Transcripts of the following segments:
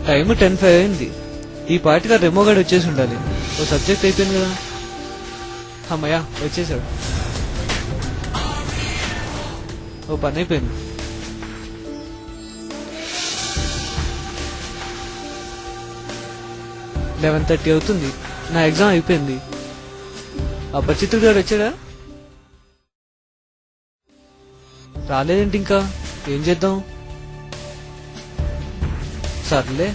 Time 10:05 అయింది. ఈ పాటిగా రెమోగాడు వచ్చేసి ఉండాలి. ఓ సబ్జెక్ట్ అయిపోయింది కదా. అమ్మయ్యా వచ్చేసాడు. ఓ పని అయిపోయింది. లెవెన్ 30 అవుతుంది. నా ఎగ్జామ్ అయిపోయింది. అపరిచితుడు గారు వచ్చాడా? రాలేదేంటి ఇంకా? ఏం చేద్దాం? సర్లే.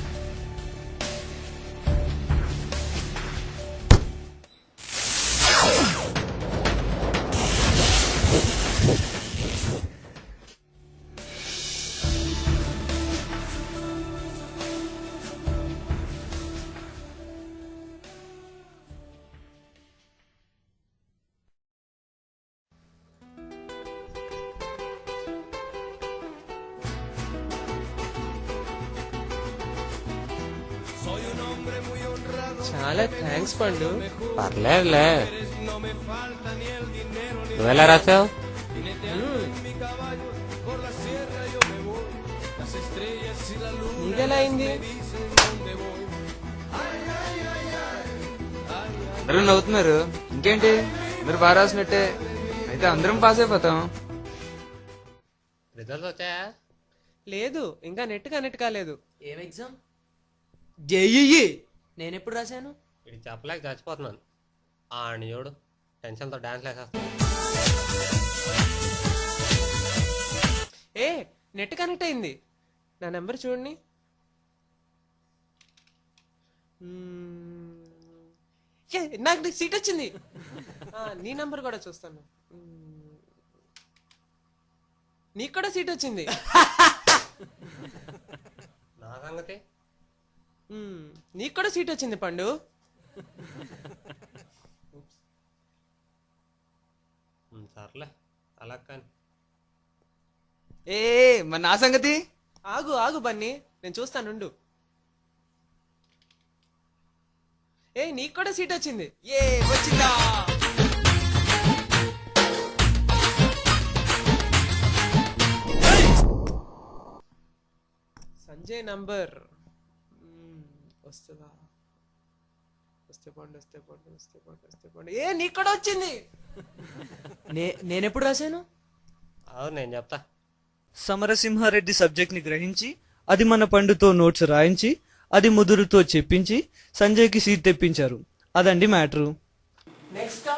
చాలా థ్యాంక్స్ పండు. పర్లేదులే. నువ్వెలా రాసావు? నీదెలా అయింది? అందరూ నవ్వుతున్నారు, ఇంకేంటి? అందరూ బాగా రాసినట్టే. అయితే అందరం పాస్ అయిపోతాం. రిజల్ట్స్ వచ్చాయా? లేదు, ఇంకా నెట్ కనెక్ట్ కాలేదు. ఏం ఎగ్జామ్? జేఈఈ. నేనెప్పుడు రాశాను? ఇది చెప్పలేక చచ్చిపోతున్నాను. ఆడిని చూడు, టెన్షన్తో డాన్స్ వేసేస్తాను. ఏ నెట్ కనెక్ట్ అయింది. నా నెంబర్ చూడండి. నాకు సీట్ వచ్చింది. నీ నంబర్ కూడా చూస్తాను. నీకు కూడా సీట్ వచ్చింది. నా సంగతి? నీకు కూడా సీట్ వచ్చింది పండు. సర్లే, అలా కానీ. ఏ మరి నా సంగతి? ఆగు ఆగు బన్నీ, నేను చూస్తానుండు. ఏ నీకు కూడా సీట్ వచ్చింది. ఏ వచ్చిందా? సంజయ్ నంబర్ వస్తుందా? వస్తే పండు, వస్తే పండు, వస్తే పండు, వస్తే పండు. ఏ నీకు కూడా వచ్చింది. నేనెప్పుడు రాశాను? అవును, నేను చెప్తా. సమరసింహారెడ్డి సబ్జెక్ట్ ని గ్రహించి అది మన పండుతో నోట్స్ రాయించి అది ముదురుతో చెప్పించి సంజయ్కి సీట్ తెప్పించారు. అదండి మ్యాటరు. నెక్స్ట్